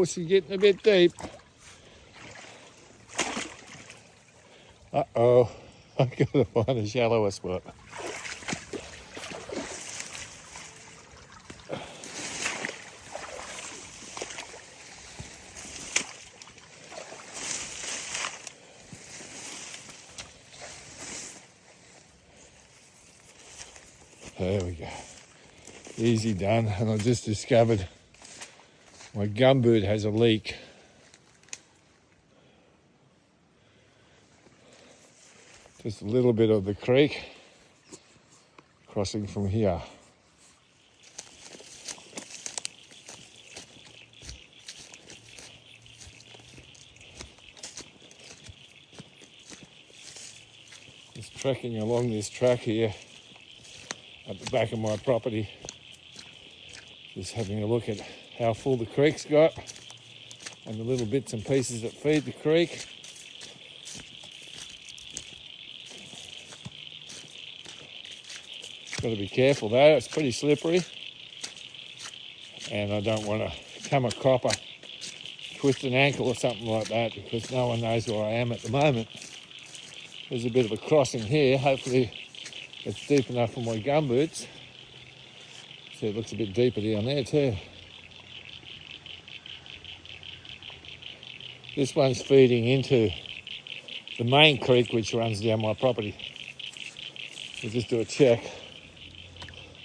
Oh, she's getting a bit deep. Uh-oh, I've got to find a shallower spot. There we go. Easy done. And I just discovered my gumboot has a leak. Just a little bit of the creek crossing from here. Just trekking along this track here at the back of my property. Just having a look at how full the creek's got and the little bits and pieces that feed the creek. Got to be careful though, it's pretty slippery and I don't want to come a cropper, twist an ankle or something like that because no one knows where I am at the moment. There's a bit of a crossing here, hopefully it's deep enough for my gumboots. See, it looks a bit deeper down there too. This one's feeding into the main creek which runs down my property. We'll just do a check.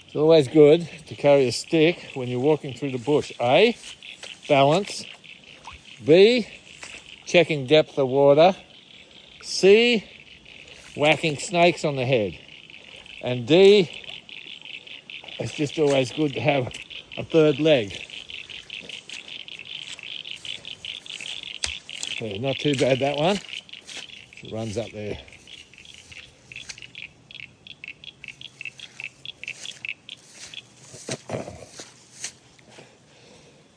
It's always good to carry a stick when you're walking through the bush. A, balance. B, checking depth of water. C, whacking snakes on the head. And D, it's just always good to have a third leg. Yeah, not too bad that one. It runs up there.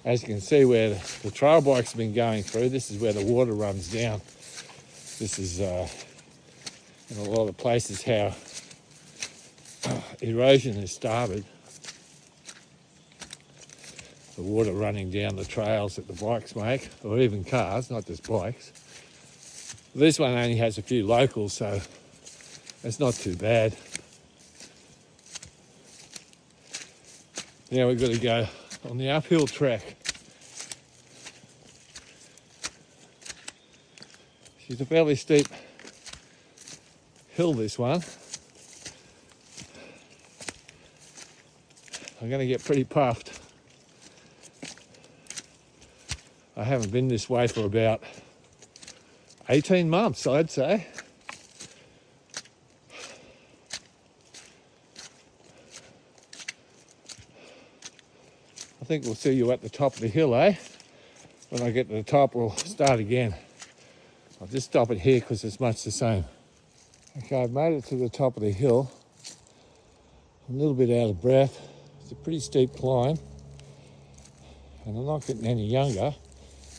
As you can see where the trail bike's been going through, this is where the water runs down. This is in a lot of places how erosion has started. The water running down the trails that the bikes make, or even cars, not just bikes. This one only has a few locals, so it's not too bad. Now we've got to go on the uphill track. She's a fairly steep hill, this one. I'm going to get pretty puffed. I haven't been this way for about 18 months, I'd say. I think we'll see you at the top of the hill, eh? When I get to the top, we'll start again. I'll just stop it here because it's much the same. Okay, I've made it to the top of the hill. I'm a little bit out of breath. It's a pretty steep climb. And I'm not getting any younger.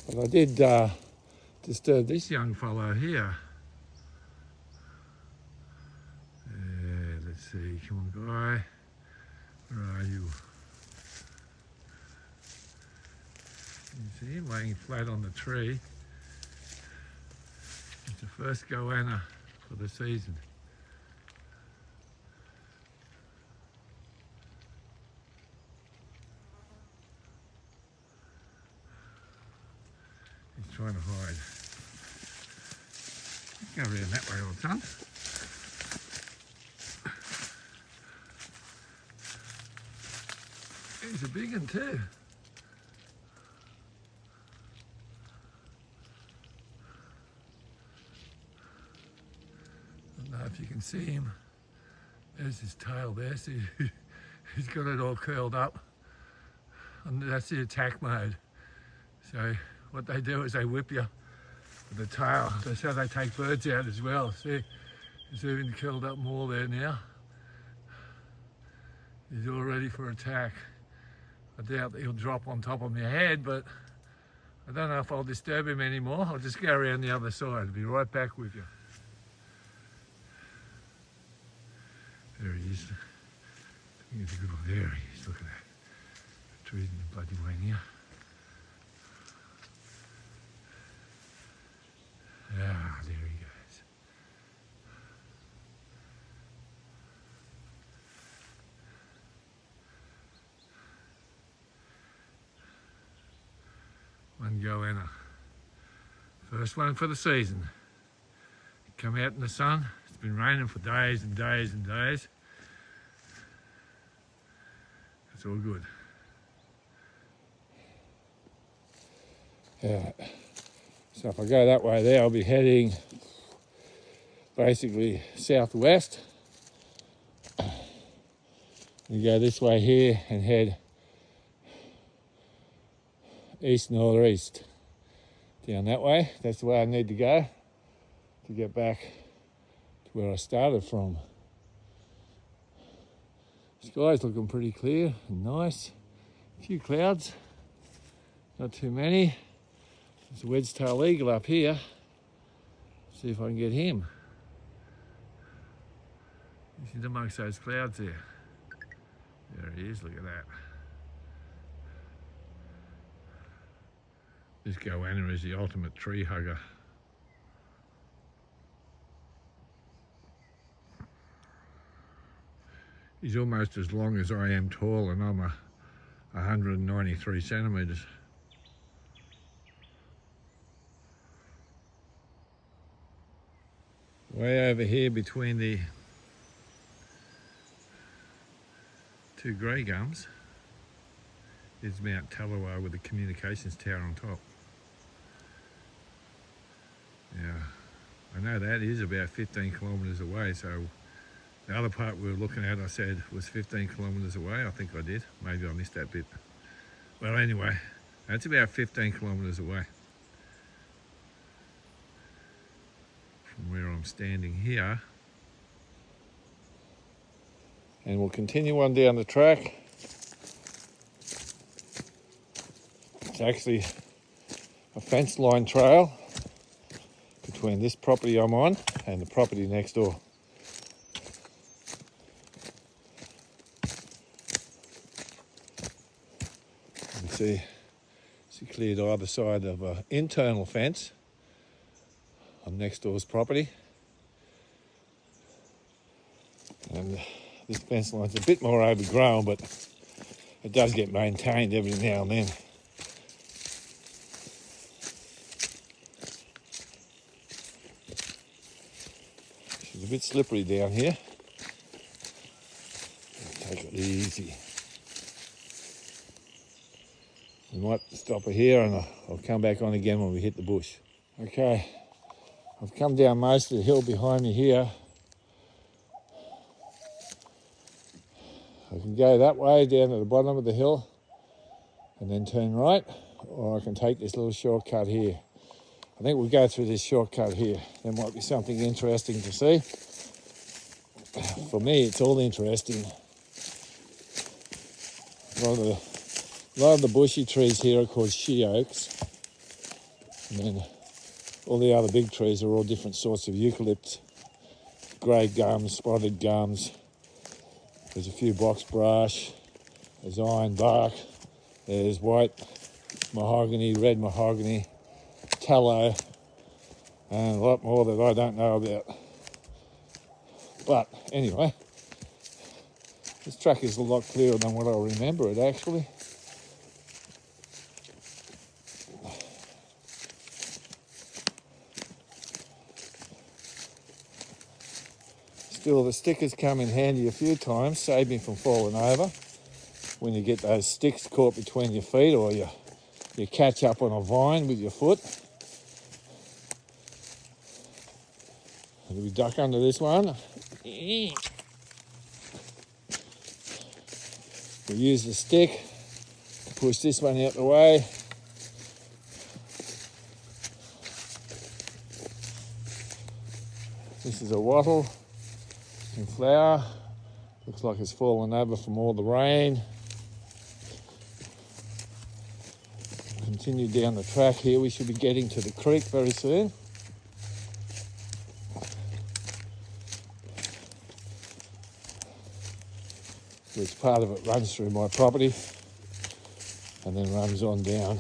But I did disturb this young fellow here. Let's see, come on guy. Where are you? You see him laying flat on the tree. It's the first goanna for the season. He's trying to hide. Go around that way, old son. He's a big one too. I don't know if you can see him. There's his tail there. See, he's got it all curled up. And that's the attack mode. So what they do is they whip you with the tail. That's how they take birds out as well. See, he's even curled up more there now. He's all ready for attack. I doubt that he'll drop on top of my head, but I don't know if I'll disturb him anymore. I'll just go around the other side. I'll be right back with you. There he is. I think it's a good one. There he is. Look at that. The trees in the bloody way now. goanna. First one for the season. Come out in the sun. It's been raining for days and days and days. It's all good. Yeah. So if I go that way there, I'll be heading basically southwest. You go this way here and head east-northeast. Down that way. That's the way I need to go to get back to where I started from. The sky's looking pretty clear and nice. A few clouds, not too many. There's a wedge-tailed eagle up here. See if I can get him. He's amongst those clouds there. There he is, look at that. This goanna is the ultimate tree hugger. He's almost as long as I am tall, and I'm 193 centimetres. Way over here between the two grey gums is Mount Tallawah with the communications tower on top. Yeah, I know that is about 15 kilometres away, so the other part we were looking at I said was 15 kilometres away. I think I did, maybe I missed that bit. Well anyway, that's about 15 kilometres away from where I'm standing here. And we'll continue on down the track. It's actually a fence line trail between this property I'm on and the property next door. You can see cleared either side of an internal fence on next door's property. And this fence line's a bit more overgrown, but it does get maintained every now and then. It's a bit slippery down here. Take it easy. We might stop it here and I'll come back on again when we hit the bush. Okay, I've come down most of the hill behind me here. I can go that way down to the bottom of the hill and then turn right, or I can take this little shortcut here. I think we'll go through this shortcut here. There might be something interesting to see. For me, it's all interesting. A lot of the bushy trees here are called she oaks. And then all the other big trees are all different sorts of eucalypt, grey gums, spotted gums. There's a few box brush, there's iron bark, there's white mahogany, red mahogany, tallow, and a lot more that I don't know about. But anyway, this track is a lot clearer than what I remember it actually. Still, the stickers come in handy a few times, save me from falling over. When you get those sticks caught between your feet, or you catch up on a vine with your foot. And we duck under this one. We use the stick to push this one out the way. This is a wattle in flower. Looks like it's fallen over from all the rain. Continue down the track here. We should be getting to the creek very soon. Which part of it runs through my property and then runs on down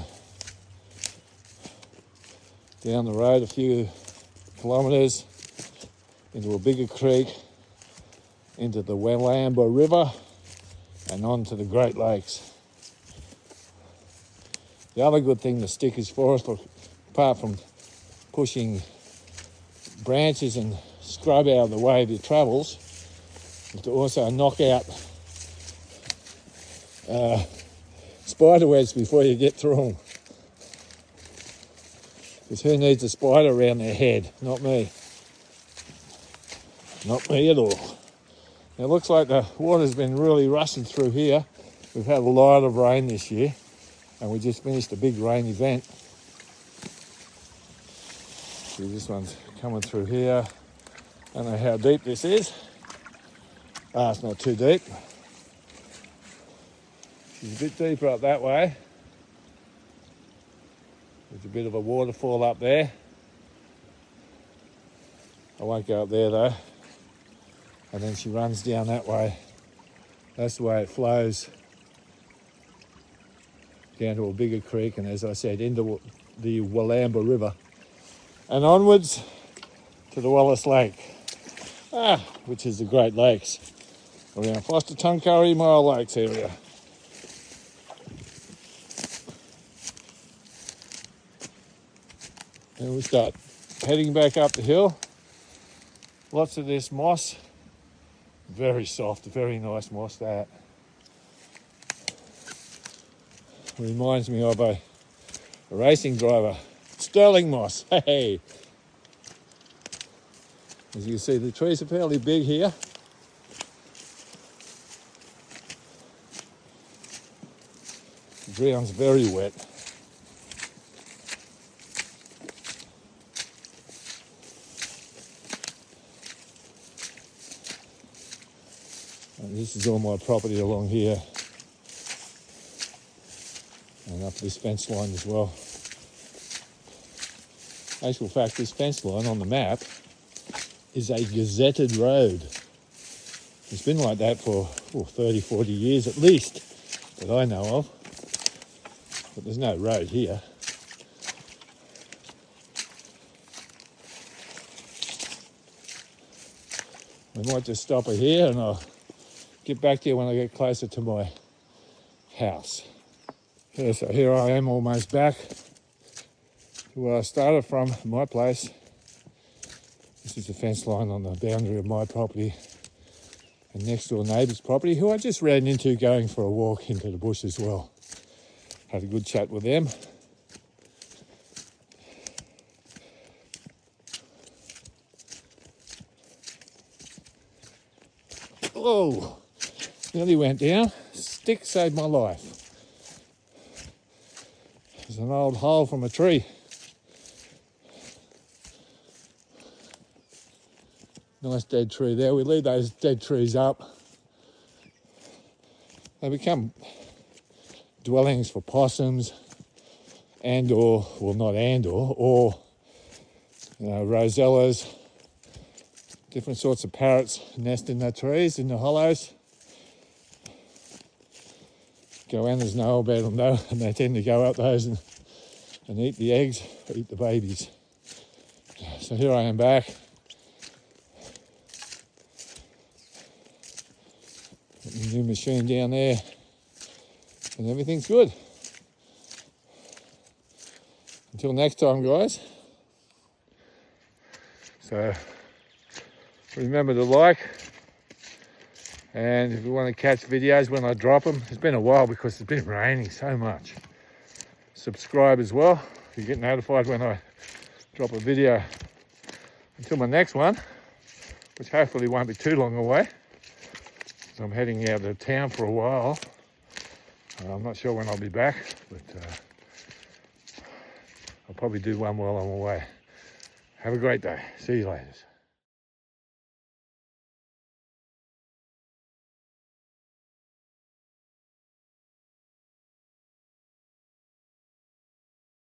the road a few kilometres into a bigger creek, into the Wellamba River and on to the Great Lakes. The other good thing the stick is for, apart from pushing branches and scrub out of the way of your travels, is to also knock out spider webs before you get through them. Because who needs a spider around their head? Not me. Not me at all. It looks like the water's been really rushing through here. We've had a lot of rain this year, and we just finished a big rain event. See, this one's coming through here. I don't know how deep this is. It's not too deep. She's a bit deeper up that way. There's a bit of a waterfall up there. I won't go up there though. And then she runs down that way. That's the way it flows down to a bigger creek, and as I said, into the Wallamba River. And onwards to the Wallace Lake, which is the Great Lakes, around Foster, Tuncurry, Mile Lakes area. And we start heading back up the hill. Lots of this moss. Very soft, very nice moss that. Reminds me of a racing driver. Sterling moss, hey! As you can see, the trees are fairly big here. The ground's very wet. And this is all my property along here. And up this fence line as well. Actual fact, this fence line on the map is a gazetted road. It's been like that for 30, 40 years at least, that I know of. But there's no road here. We might just stop her here and I'll get back to you when I get closer to my house. Yeah, so here I am almost back to where I started from, my place. This is the fence line on the boundary of my property and next door neighbour's property, who I just ran into going for a walk into the bush as well. Had a good chat with them. Oh, nearly went down. Stick saved my life. There's an old hole from a tree. Nice dead tree there. We leave those dead trees up. They become dwellings for possums or rosellas. Different sorts of parrots nest in the trees, in the hollows. Goannas know about them though, and they tend to go up those and eat the eggs, or eat the babies. So here I am back. Got the new machine down there, and everything's good. Until next time, guys. So remember to like, and if you want to catch videos when I drop them, it's been a while because it's been raining so much. Subscribe as well, you get notified when I drop a video. Until my next one, which hopefully won't be too long away. I'm heading out of town for a while. I'm not sure when I'll be back, but I'll probably do one while I'm away. Have a great day. See you later.